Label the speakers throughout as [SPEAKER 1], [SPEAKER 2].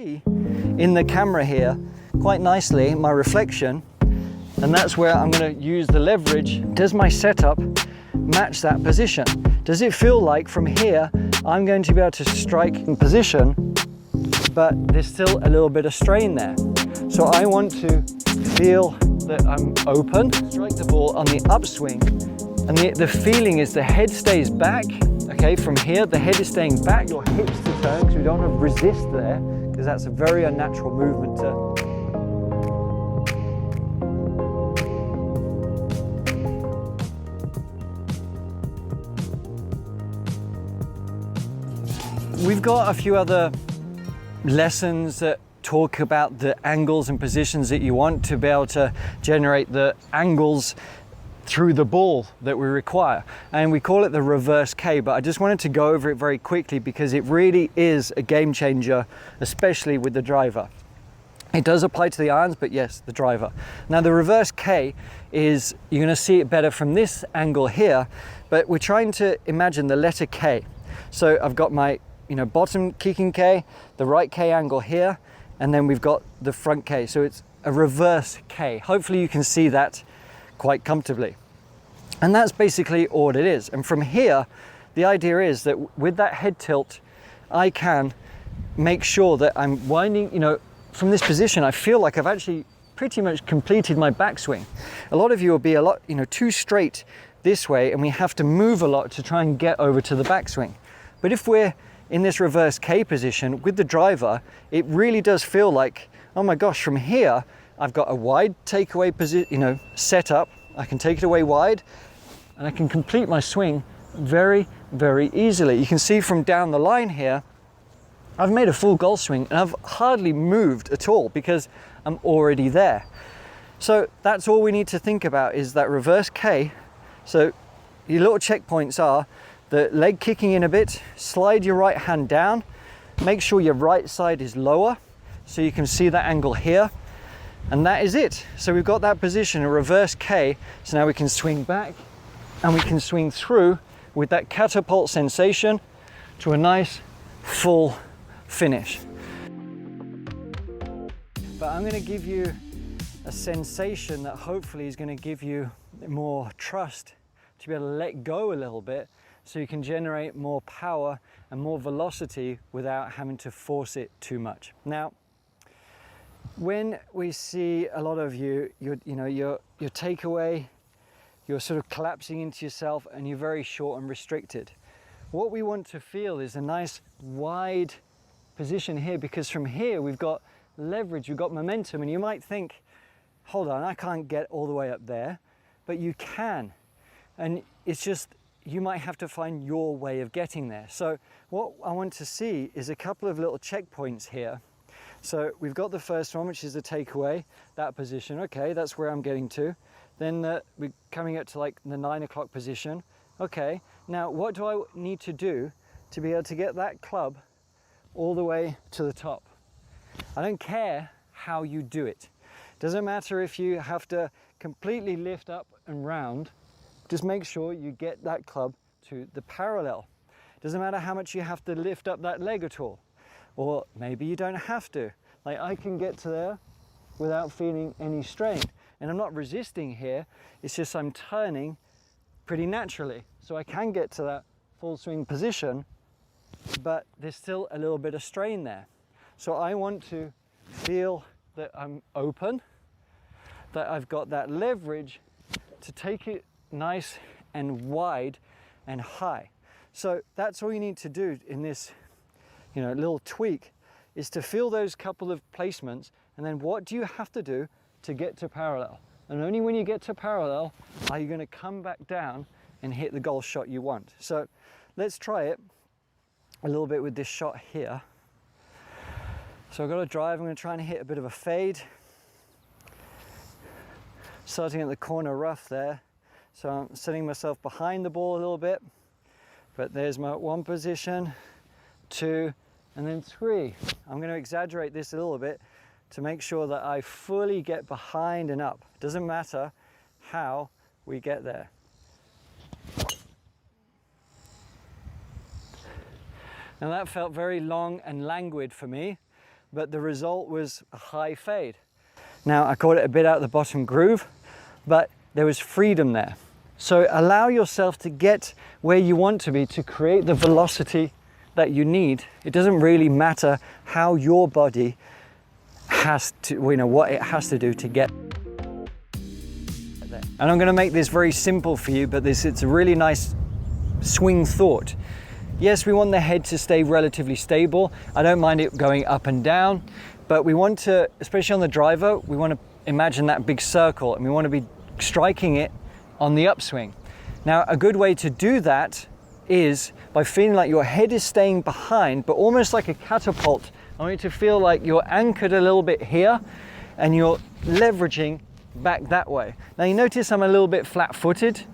[SPEAKER 1] see in the camera here quite nicely my reflection, and that's where I'm going to use the leverage. Does my setup match that position? Does it feel like from here I'm going to be able to strike in position, but there's still a little bit of strain there? So I want to feel that I'm open, strike the ball on the upswing, and the feeling is the head stays back. Okay, from here the head is staying back, your hips to turn, because we don't want to resist there, because that's a very unnatural movement We've got a few other lessons that talk about the angles and positions that you want to be able to generate the angles through the ball that we require, and we call it the reverse K, but I just wanted to go over it very quickly because it really is a game changer, especially with the driver. It does apply to the irons, but yes, the driver. Now the reverse K is, you're going to see it better from this angle here, but we're trying to imagine the letter K. So I've got my bottom kicking K, the right K angle here, and then we've got the front K. So it's a reverse K. Hopefully you can see that quite comfortably. And that's basically all it is. And from here, the idea is that with that head tilt, I can make sure that I'm winding, from this position, I feel like I've actually pretty much completed my backswing. A lot of you will be a lot, too straight this way, and we have to move a lot to try and get over to the backswing. But if we're in this reverse K position with the driver, it really does feel like, oh my gosh, from here, I've got a wide takeaway position, set up. I can take it away wide, and I can complete my swing very, very easily. You can see from down the line here, I've made a full golf swing, and I've hardly moved at all because I'm already there. So that's all we need to think about, is that reverse K. So your little checkpoints are the leg kicking in a bit, slide your right hand down, make sure your right side is lower so you can see that angle here, and that is it. So we've got that position, a reverse K, so now we can swing back and we can swing through with that catapult sensation to a nice full finish. But I'm going to give you a sensation that hopefully is going to give you more trust to be able to let go a little bit, so you can generate more power and more velocity without having to force it too much. Now, when we see a lot of your takeaway, you're sort of collapsing into yourself and you're very short and restricted. What we want to feel is a nice wide position here, because from here we've got leverage, we've got momentum, and you might think, hold on, I can't get all the way up there, but you can. And it's just, you might have to find your way of getting there. So what I want to see is a couple of little checkpoints here. So we've got the first one, which is the takeaway, that position. Okay, that's where I'm getting to. Then we're coming up to like the 9 o'clock position. Okay, now what do I need to do to be able to get that club all the way to the top? I don't care how you do it. Doesn't matter if you have to completely lift up and round. Just make sure you get that club to the parallel. Doesn't matter how much you have to lift up that leg at all. Or maybe you don't have to. Like, I can get to there without feeling any strain. And I'm not resisting here, it's just I'm turning pretty naturally. So I can get to that full swing position, but there's still a little bit of strain there. So I want to feel that I'm open, that I've got that leverage to take it nice and wide and high. So that's all you need to do in this little tweak, is to feel those couple of placements, and then what do you have to do to get to parallel? And only when you get to parallel are you going to come back down and hit the golf shot you want. So let's try it a little bit with this shot here. So I've got a drive, I'm going to try and hit a bit of a fade, starting at the corner rough there. So I'm setting myself behind the ball a little bit, but there's my 1 position, 2, and then 3. I'm going to exaggerate this a little bit to make sure that I fully get behind and up. It doesn't matter how we get there. Now that felt very long and languid for me, but the result was a high fade. Now, I caught it a bit out of the bottom groove, but there was freedom there. So allow yourself to get where you want to be to create the velocity that you need. It doesn't really matter how your body has to, what it has to do to get there. And I'm going to make this very simple for you, but it's a really nice swing thought. Yes, we want the head to stay relatively stable. I don't mind it going up and down, but we want to, especially on the driver, we want to imagine that big circle and we want to be striking it on the upswing. Now, a good way to do that is by feeling like your head is staying behind, but almost like a catapult. I want you to feel like you're anchored a little bit here and you're leveraging back that way. Now, you notice I'm a little bit flat-footed.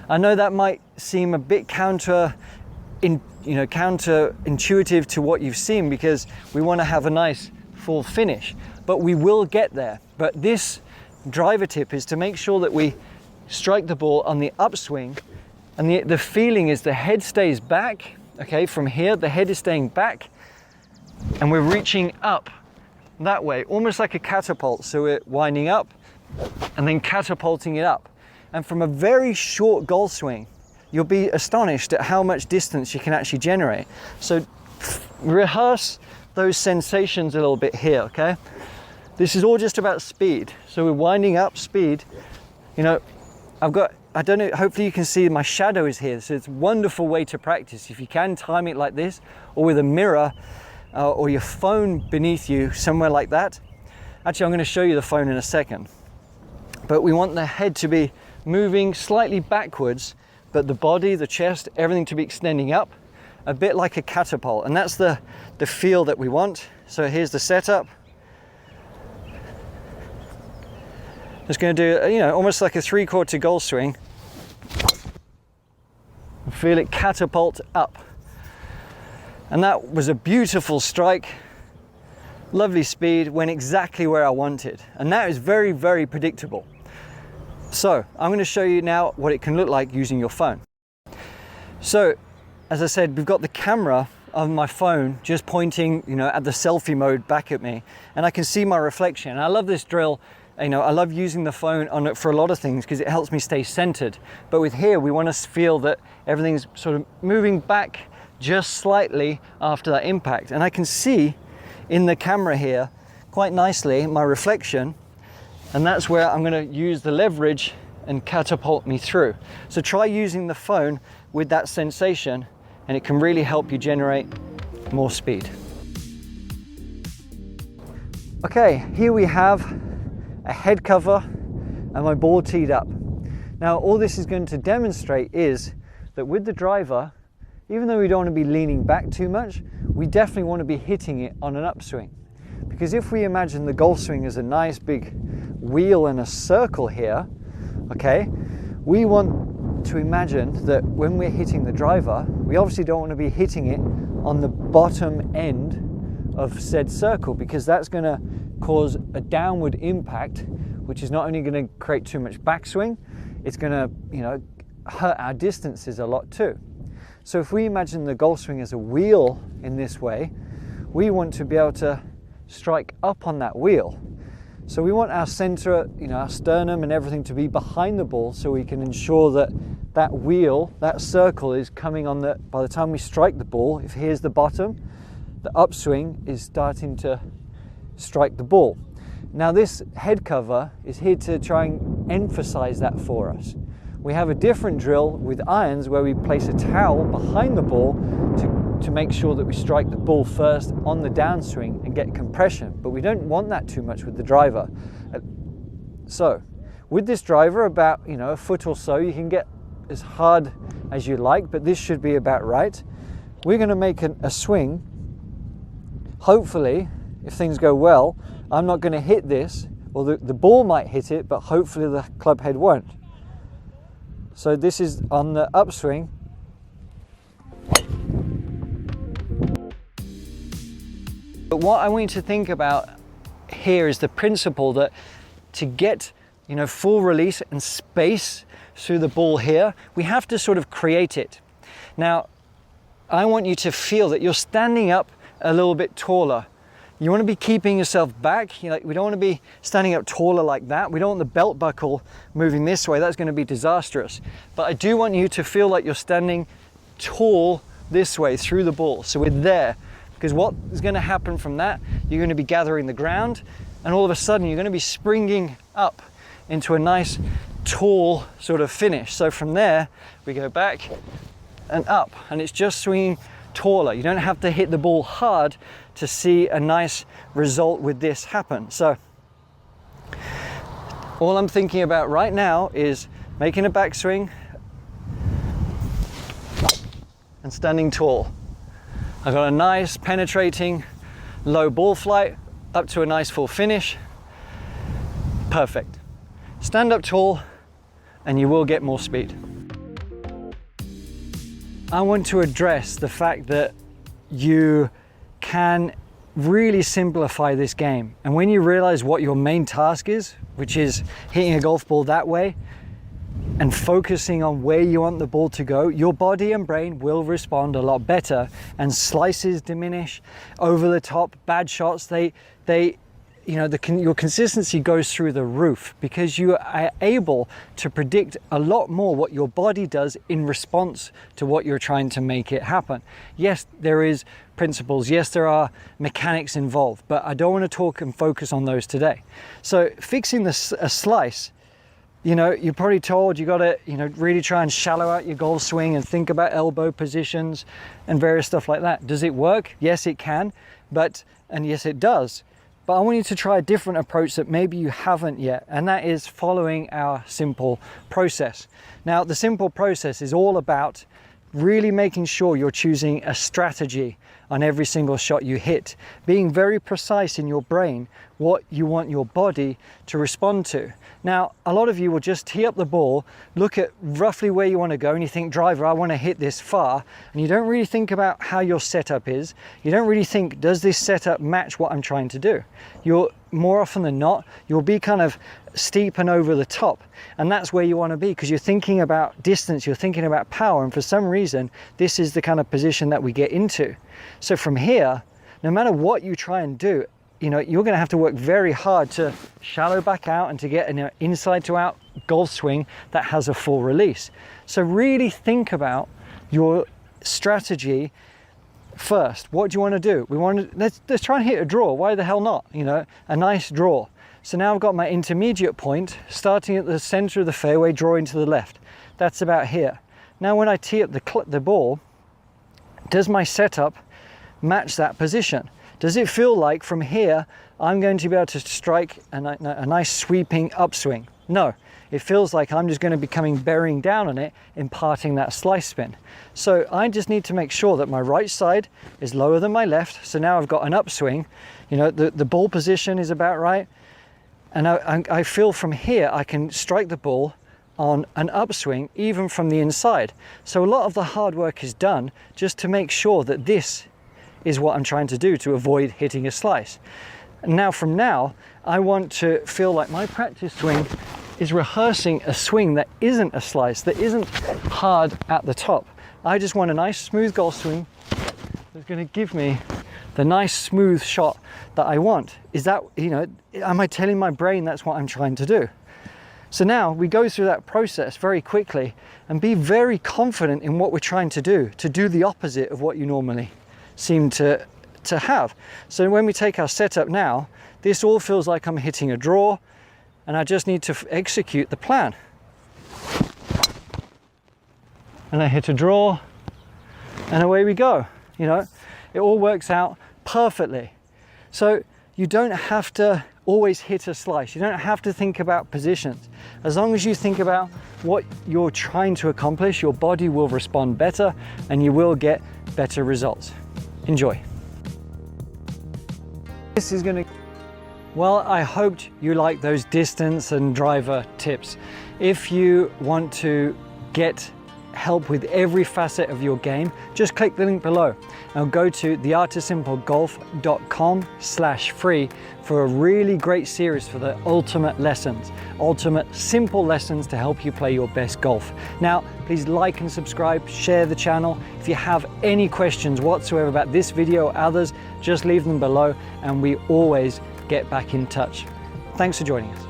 [SPEAKER 1] I know that might seem a bit counterintuitive to what you've seen, because we want to have a nice full finish, but we will get there. But this driver tip is to make sure that we strike the ball on the upswing, and the feeling is the head stays back. Okay, from here the head is staying back and we're reaching up that way, almost like a catapult. So we're winding up and then catapulting it up. And from a very short golf swing, you'll be astonished at how much distance you can actually generate. So rehearse those sensations a little bit here, okay? This is all just about speed. So we're winding up, speed. You know, I don't know, hopefully you can see my shadow is here. So it's a wonderful way to practice. If you can time it like this, or with a mirror or your phone beneath you, somewhere like that. Actually, I'm going to show you the phone in a second. But we want the head to be moving slightly backwards, but the body, the chest, everything to be extending up, a bit like a catapult. And that's the feel that we want. So here's the setup. Just going to do, almost like a 3/4 golf swing. Feel it catapult up. And that was a beautiful strike. Lovely speed, went exactly where I wanted. And that is very, very predictable. So I'm going to show you now what it can look like using your phone. So, as I said, we've got the camera on my phone just pointing, at the selfie mode back at me, and I can see my reflection. And I love this drill. I love using the phone on it for a lot of things because it helps me stay centered. But with here, we want to feel that everything's sort of moving back just slightly after that impact. And I can see in the camera here quite nicely my reflection, and that's where I'm going to use the leverage and catapult me through. So try using the phone with that sensation, and it can really help you generate more speed. Okay, here we have a head cover and my ball teed up. Now, all this is going to demonstrate is that with the driver, even though we don't want to be leaning back too much, we definitely want to be hitting it on an upswing. Because if we imagine the golf swing as a nice big wheel and a circle here, okay, we want to imagine that when we're hitting the driver, we obviously don't want to be hitting it on the bottom end of said circle, because that's going to cause a downward impact, which is not only going to create too much backswing, it's going to, hurt our distances a lot too. So if we imagine the golf swing as a wheel in this way, we want to be able to strike up on that wheel. So we want our center, our sternum and everything to be behind the ball, so we can ensure that that wheel, that circle is coming on by the time we strike the ball, if here's the bottom, the upswing is starting to strike the ball. Now this head cover is here to try and emphasize that for us. We have a different drill with irons where we place a towel behind the ball to make sure that we strike the ball first on the downswing and get compression, but we don't want that too much with the driver. So with this driver, about a foot or so, you can get as hard as you like, but this should be about right. We're going to make a swing. Hopefully, if things go well, I'm not going to hit this, or the ball might hit it, but hopefully the club head won't. So this is on the upswing. But what I want you to think about here is the principle that to get full release and space through the ball here, we have to sort of create it. Now, I want you to feel that you're standing up a little bit taller You want to be keeping yourself back. We don't want to be standing up taller like that. We don't want the belt buckle moving this way. That's going to be disastrous. But I do want you to feel like you're standing tall this way through the ball. So we're there, because what is going to happen from that, you're going to be gathering the ground, and all of a sudden you're going to be springing up into a nice tall sort of finish. So from there we go back and up, and it's just swinging taller. You don't have to hit the ball hard to see a nice result with this happen. So all I'm thinking about right now is making a backswing and standing tall. I've got a nice penetrating low ball flight up to a nice full finish. Perfect. Stand up tall and you will get more speed. I want to address the fact that you can really simplify this game. And when you realize what your main task is, which is hitting a golf ball that way and focusing on where you want the ball to go, your body and brain will respond a lot better, and slices diminish, over the top, bad shots, your consistency goes through the roof, because you are able to predict a lot more what your body does in response to what you're trying to make it happen. Yes, there is principles. Yes, there are mechanics involved, but I don't want to talk and focus on those today. So fixing a slice, you're probably told you got to, really try and shallow out your golf swing and think about elbow positions and various stuff like that. Does it work? Yes, it can, and yes, it does. But I want you to try a different approach that maybe you haven't yet, and that is following our simple process. Now, the simple process is all about really making sure you're choosing a strategy on every single shot you hit, being very precise in your brain what you want your body to respond to. Now, a lot of you will just tee up the ball, look at roughly where you want to go, and you think, driver, I want to hit this far, and you don't really think about how your setup is. You don't really think, does this setup match what I'm trying to do? You're more often than not, you'll be kind of steep and over the top, and that's where you want to be, because you're thinking about distance, you're thinking about power, and for some reason this is the kind of position that we get into. So from here, no matter what you try and do, you're going to have to work very hard to shallow back out and to get an inside to out golf swing that has a full release. So really think about your strategy first. What do you want to do? Let's try and hit a draw. Why the hell not? A nice draw. So now I've got my intermediate point starting at the center of the fairway, drawing to the left. That's about here. Now when I tee up the ball, does my setup match that position? Does it feel like from here I'm going to be able to strike a nice sweeping upswing? No, it feels like I'm just going to be bearing down on it, imparting that slice spin. So I just need to make sure that my right side is lower than my left. So now I've got an upswing, the ball position is about right. And I feel from here I can strike the ball on an upswing even from the inside. So a lot of the hard work is done just to make sure that this is what I'm trying to do to avoid hitting a slice. And now I want to feel like my practice swing is rehearsing a swing that isn't a slice, that isn't hard at the top. I just want a nice smooth golf swing that's going to give me the nice smooth shot that I want. Is that, am I telling my brain that's what I'm trying to do? So now we go through that process very quickly and be very confident in what we're trying to do the opposite of what you normally seem to have. So when we take our setup now, this all feels like I'm hitting a draw, and I just need to execute the plan. And I hit a draw, and away we go. It all works out perfectly. So you don't have to always hit a slice. You don't have to think about positions. As long as you think about what you're trying to accomplish, your body will respond better and you will get better results. Enjoy. This is going to... Well, I hoped you liked those distance and driver tips. If you want to get help with every facet of your game, just click the link below and go to theartofsimplegolf.com/free for a really great series for the ultimate lessons, ultimate simple lessons to help you play your best golf. Now, Please like and subscribe, share the channel. If you have any questions whatsoever about this video or others, just leave them below and we always get back in touch. Thanks for joining us.